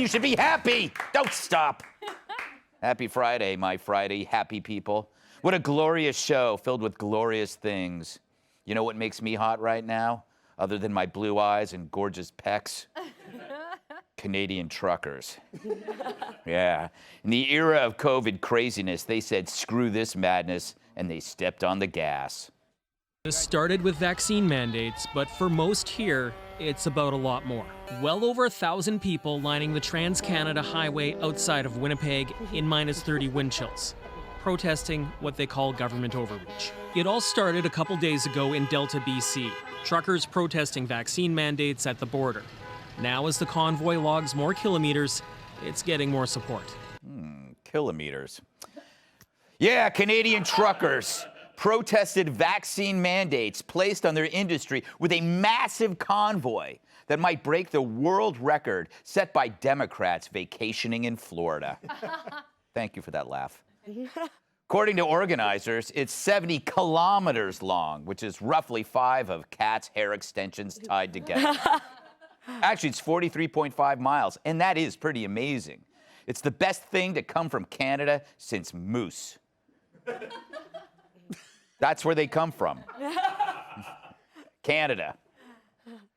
You should be happy. Don't stop. Happy Friday, my Friday happy people. What a glorious show filled with glorious things. You know what makes me hot right now? Other than my blue eyes and gorgeous pecs? Canadian truckers. Yeah. In the era of COVID craziness, they said, screw this madness, and they stepped on the gas. This started with vaccine mandates, but for most here, it's about a lot more. Well over 1,000 people lining the Trans-Canada Highway outside of Winnipeg in -30 wind chills, protesting what they call government overreach. It all started a couple days ago in Delta, BC. Truckers protesting vaccine mandates at the border. Now, as the convoy logs more kilometers, it's getting more support. Kilometers. Yeah, Canadian truckers protested vaccine mandates placed on their industry with a massive convoy that might break the world record set by Democrats vacationing in Florida. Thank you for that laugh. According to organizers, it's 70 kilometers long, which is roughly 5 of Kat's hair extensions tied together. Actually, it's 43.5 miles, and that is pretty amazing. It's the best thing to come from Canada since moose. That's where they come from. Canada.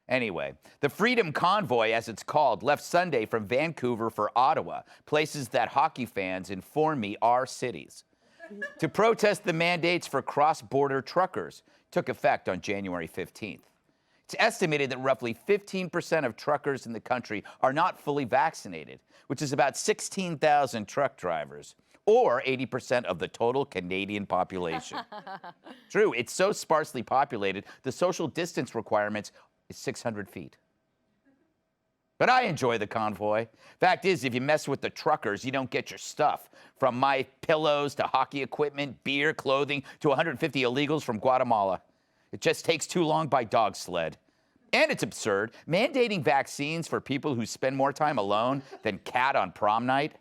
Anyway, the Freedom Convoy, as it's called, left Sunday from Vancouver for Ottawa, places that hockey fans inform me are cities, to protest the mandates for cross-border truckers. Took effect on January 15th. It's estimated that roughly 15% of truckers in the country are not fully vaccinated, which is about 16,000 truck drivers, or 80% of the total Canadian population. True, it's so sparsely populated, the social distance requirements is 600 feet. But I enjoy the convoy. Fact is, if you mess with the truckers, you don't get your stuff. From my pillows to hockey equipment, beer, clothing, to 150 illegals from Guatemala. It just takes too long by dog sled. And it's absurd, mandating vaccines for people who spend more time alone than Kat on prom night.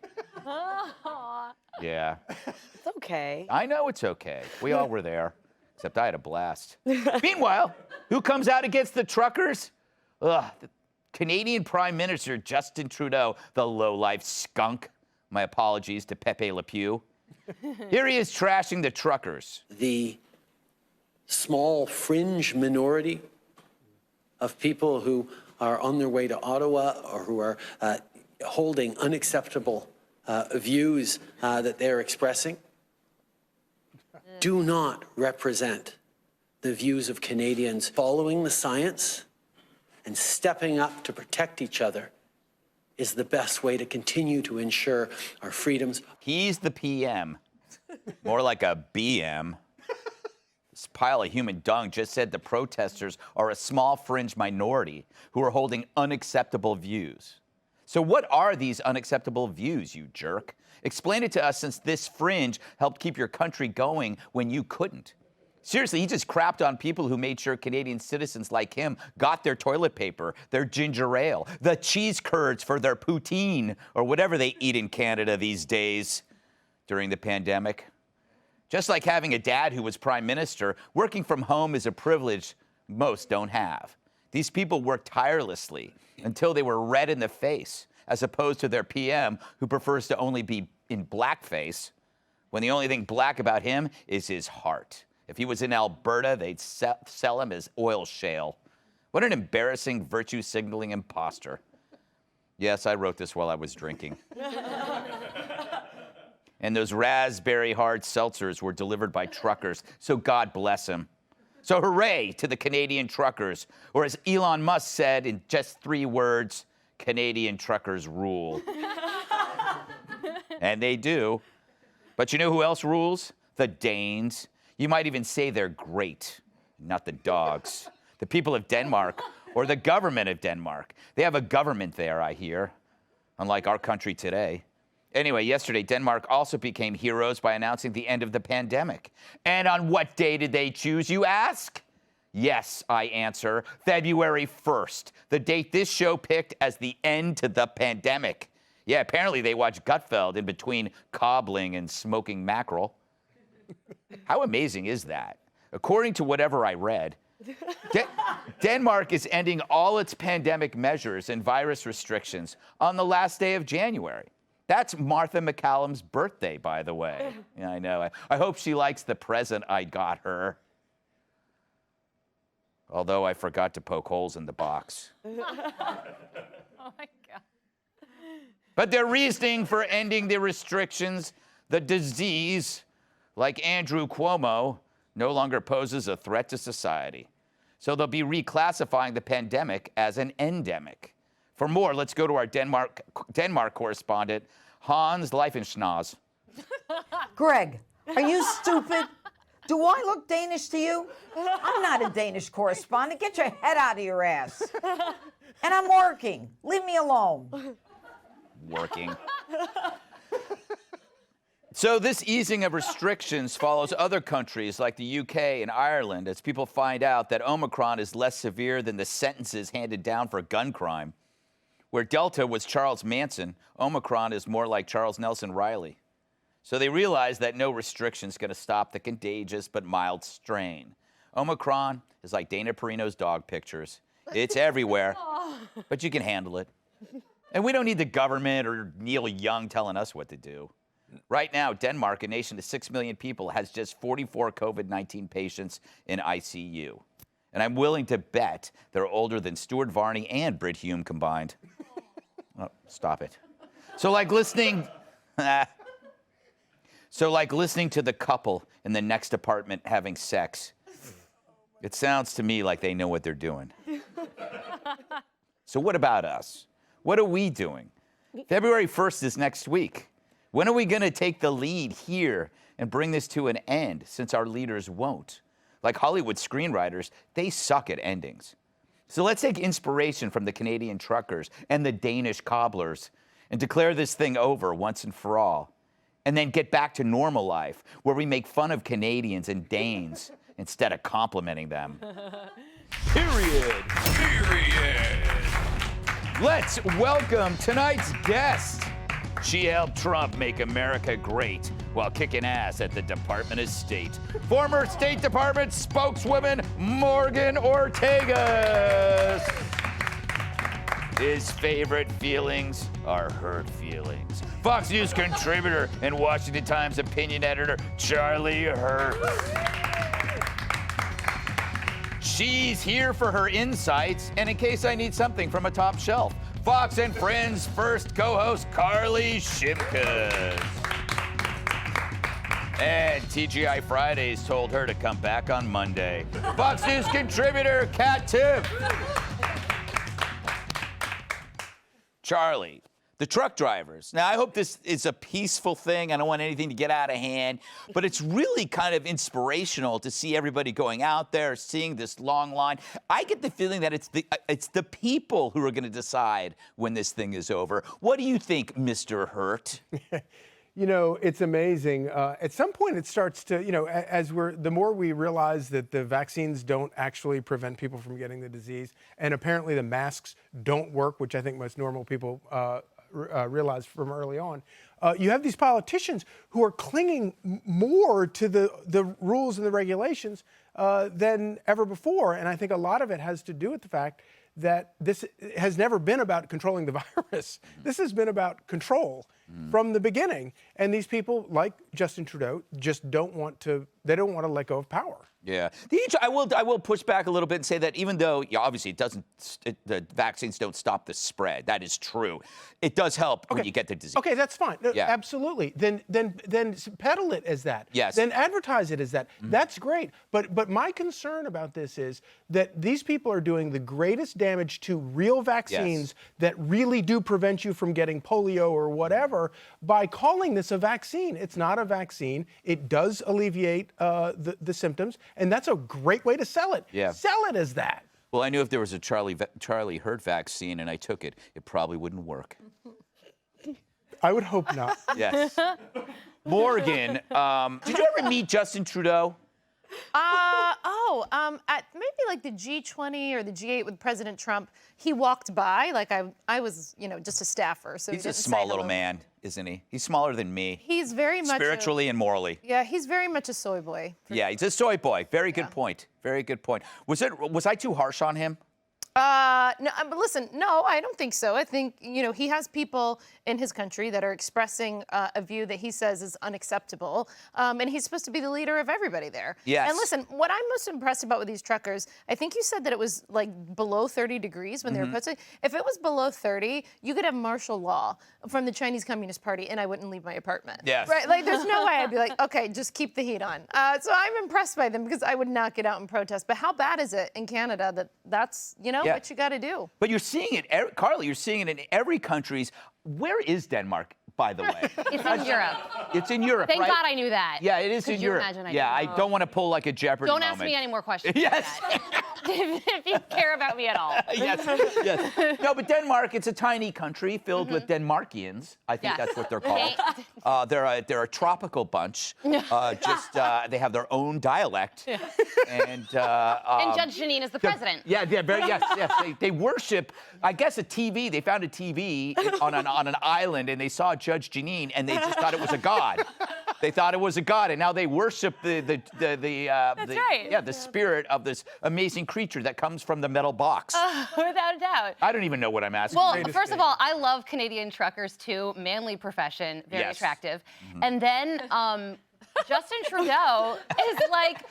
Yeah. It's okay. I know it's okay. We all were there, except I had a blast. Meanwhile, who comes out against the truckers? The Canadian Prime Minister Justin Trudeau, the low-life skunk. My apologies to Pepe Le Pew. Here he is trashing the truckers. The small fringe minority of people who are on their way to Ottawa or who are holding unacceptable views that they're expressing do not represent the views of Canadians. Following the science and stepping up to protect each other is the best way to continue to ensure our freedoms. He's the PM, more like a BM. This pile of human dung just said the protesters are a small fringe minority who are holding unacceptable views. So what are these unacceptable views, you jerk? Explain it to us, since this fringe helped keep your country going when you couldn't. Seriously, he just crapped on people who made sure Canadian citizens like him got their toilet paper, their ginger ale, the cheese curds for their poutine, or whatever they eat in Canada these days during the pandemic. Just like having a dad who was prime minister, working from home is a privilege most don't have. These people work tirelessly until they were red in the face, as opposed to their PM, who prefers to only be in blackface, when the only thing black about him is his heart. If he was in Alberta, they'd sell him as oil shale. What an embarrassing virtue-signaling imposter. Yes, I wrote this while I was drinking. And those raspberry hard seltzers were delivered by truckers, so God bless him. So hooray to the Canadian truckers, or as Elon Musk said in just 3 words, Canadian truckers rule. And they do. But you know who else rules? The Danes. You might even say they're great, not the dogs. The people of Denmark, or the government of Denmark. They have a government there, I hear, unlike our country today. Anyway, yesterday, Denmark also became heroes by announcing the end of the pandemic. And on what day did they choose, you ask? Yes, I answer, February 1st, the date this show picked as the end to the pandemic. Yeah, apparently they watched Gutfeld in between cobbling and smoking mackerel. How amazing is that? According to whatever I read, Denmark is ending all its pandemic measures and virus restrictions on the last day of January. That's Martha McCallum's birthday, by the way. Yeah, I know. I hope she likes the present I got her. Although I forgot to poke holes in the box. Oh my God. But their reasoning for ending the restrictions, the disease, like Andrew Cuomo, no longer poses a threat to society. So they'll be reclassifying the pandemic as an endemic. For more, let's go to our Denmark correspondent, Hans Leifenschnaz. Greg, are you stupid? Do I look Danish to you? I'm not a Danish correspondent. Get your head out of your ass. And I'm working. Leave me alone. Working. So this easing of restrictions follows other countries like the UK and Ireland as people find out that Omicron is less severe than the sentences handed down for gun crime. Where Delta was Charles Manson, Omicron is more like Charles Nelson Riley. So they realize that no restriction is going to stop the contagious but mild strain. Omicron is like Dana Perino's dog pictures. It's everywhere, but you can handle it. And we don't need the government or Neil Young telling us what to do. Right now, Denmark, a nation of 6 million people, has just 44 COVID-19 patients in ICU. And I'm willing to bet they're older than Stuart Varney and Brit Hume combined. Oh, stop it. So like listening to the couple in the next apartment having sex. It sounds to me like they know what they're doing. So what about us? What are we doing? February 1st is next week. When are we going to take the lead here and bring this to an end, since our leaders won't? Like Hollywood screenwriters, they suck at endings. So let's take inspiration from the Canadian truckers and the Danish cobblers and declare this thing over once and for all. And then get back to normal life, where we make fun of Canadians and Danes instead of complimenting them. Period. Let's welcome tonight's guest. She helped Trump make America great while kicking ass at the Department of State. Former State Department spokeswoman Morgan Ortega. His favorite feelings are hurt feelings. Fox News contributor and Washington Times opinion editor Charlie Hurt. She's here for her insights and in case I need something from a top shelf. Fox and Friends first co-host Carly Shimkus. And TGI Fridays told her to come back on Monday. Fox News contributor Kat Tiff. Charlie, the truck drivers. Now, I hope this is a peaceful thing. I don't want anything to get out of hand. But it's really kind of inspirational to see everybody going out there, seeing this long line. I get the feeling that it's the people who are going to decide when this thing is over. What do you think, Mr. Hurt? You know, it's amazing. At some point, it starts to, you know, the more we realize that the vaccines don't actually prevent people from getting the disease, and apparently the masks don't work, which I think most normal people realized from early on. You have these politicians who are clinging more to the rules and the regulations than ever before. And I think a lot of it has to do with the fact that this has never been about controlling the virus. This has been about control from the beginning. And these people, like Justin Trudeau, just don't want to let go of power. Yeah, I will push back a little bit and say that even though obviously the vaccines don't stop the spread, that is true. It does help when you get the disease. Okay, that's fine. Yeah. Absolutely. Then peddle it as that. Yes. Then advertise it as that. That's great. But my concern about this is that these people are doing the greatest damage to real vaccines that really do prevent you from getting polio or whatever by calling this a vaccine. It's not a vaccine. It does alleviate the symptoms. And that's a great way to sell it. Yeah. Sell it as that. Well, I knew if there was a Charlie Hurt vaccine and I took it, it probably wouldn't work. I would hope not. Yes. Morgan, did you ever meet Justin Trudeau? At maybe like the G20 or the G8 with President Trump, he walked by like I was, just a staffer. So He's he a didn't small say little hello. man, isn't he? He's smaller than me. He's very much spiritually and morally. Yeah, he's very much a soy boy. Yeah, he's a soy boy. Very good point. Very good point. Was I too harsh on him? No, but listen, no, I don't think so. I think, he has people in his country that are expressing a view that he says is unacceptable. And he's supposed to be the leader of everybody there. Yes. And listen, what I'm most impressed about with these truckers, I think you said that it was like below 30 degrees when they were posted. If it was below 30, you could have martial law from the Chinese Communist Party and I wouldn't leave my apartment. Yes. Right? Like, there's no way I'd be like, okay, just keep the heat on. So I'm impressed by them because I would not get out and protest. But how bad is it in Canada that's, what you got to do? But you're seeing it, Carly, you're seeing it in every country's. Where is Denmark, by the way? It's in Europe. It's in Europe, Thank right? God I knew that. Yeah, it is in Could you Europe. imagine I Yeah, didn't I know? don't want to pull like a Jeopardy Don't moment. ask me any more questions. Yes. Like that. if you care about me at all. yes. No, but Denmark, it's a tiny country filled with Denmarkians. I think Yes. that's what they're called. They're a tropical bunch. They have their own dialect. And Judge Jeanine is the president. Yes. They worship, I guess, a TV. They found a TV on an island, and they saw Judge Jeanine, and they just thought it was a god. They thought it was a god, and now they worship the spirit of this amazing creature that comes from the metal box. Without a doubt. I don't even know what I'm asking. Well, first of all, I love Canadian truckers too. Manly profession, very attractive. And then Justin Trudeau is like,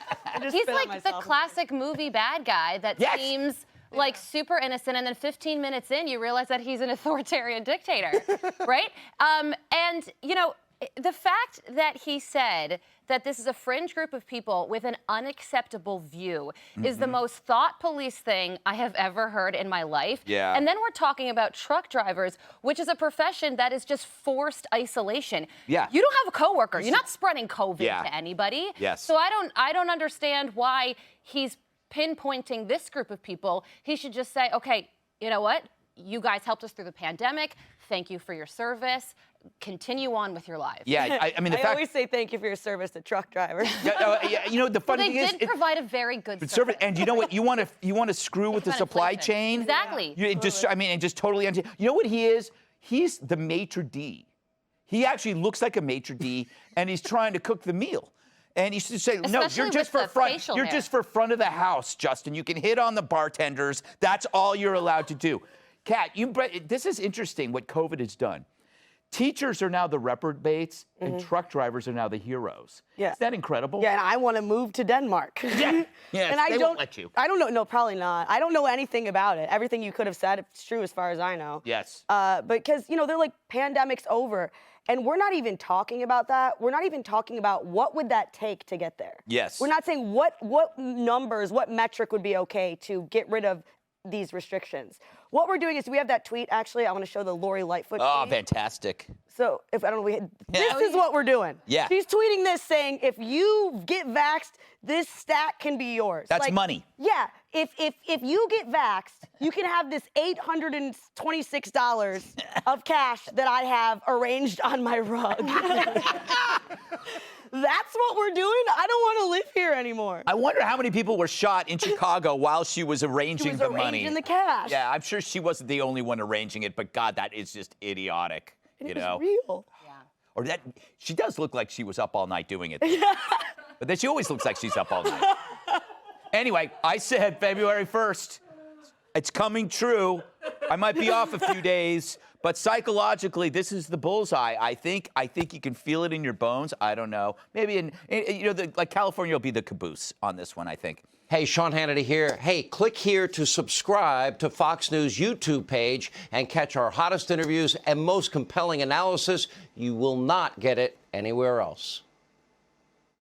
he's like the classic movie bad guy that seems like super innocent, and then 15 minutes in, you realize that he's an authoritarian dictator, right? And the fact that he said that this is a fringe group of people with an unacceptable view is the most thought police thing I have ever heard in my life. Yeah. And then we're talking about truck drivers, which is a profession that is just forced isolation. Yeah. You don't have a coworker. You're not spreading COVID to anybody. Yes. So I don't understand why he's pinpointing this group of people. He should just say, okay, you know what? You guys helped us through the pandemic. Thank you for your service. Continue on with your lives. Yeah, I mean, the I fact. always say thank you for your service to truck drivers. The funny They thing is, did provide a very good service. and you know what? You want to screw with the About supply inflation. chain. Exactly. And just totally. You know what he is? He's the maitre d'. He actually looks like a maitre d', and he's trying to cook the meal. And he should say, no, Especially you're just with for the front. facial You're hair. just for front of the house, Justin. You can hit on the bartenders. That's all you're allowed to do. Kat, this is interesting what COVID has done. Teachers are now the reprobates, and truck drivers are now the heroes. Yeah. Is that incredible? Yeah, and I want to move to Denmark. Yeah. Yes, and I they don't won't let you. I don't know. No, probably not. I don't know anything about it. Everything you could have said, it's true as far as I know. Yes. Because, they're like, pandemic's over. And we're not even talking about that. We're not even talking about what would that take to get there. Yes. We're not saying what numbers, what metric would be okay to get rid of these restrictions. What we're doing is we have that tweet, actually. I want to show the Lori Lightfoot Oh, tweet. fantastic. So if I don't know, this is what we're doing. Yeah. She's tweeting this saying, if you get vaxxed, this stat can be yours. That's money. Yeah. If you get vaxxed, you can have this $826 of cash that I have arranged on my rug. That's what we're doing? I don't want to live here anymore. I wonder how many people were shot in Chicago while she was arranging the money. Arranging the cash. Yeah, I'm sure she wasn't the only one arranging it, but God, that is just idiotic. And it was real. Or that she does look like she was up all night doing it. But then she always looks like she's up all night. Anyway, I said February 1st. It's coming true. I might be off a few days, but psychologically, this is the bullseye. I think you can feel it in your bones. I don't know. Maybe like California will be the caboose on this one, I think. Hey, Sean Hannity here. Hey, click here to subscribe to Fox News YouTube page and catch our hottest interviews and most compelling analysis. You will not get it anywhere else.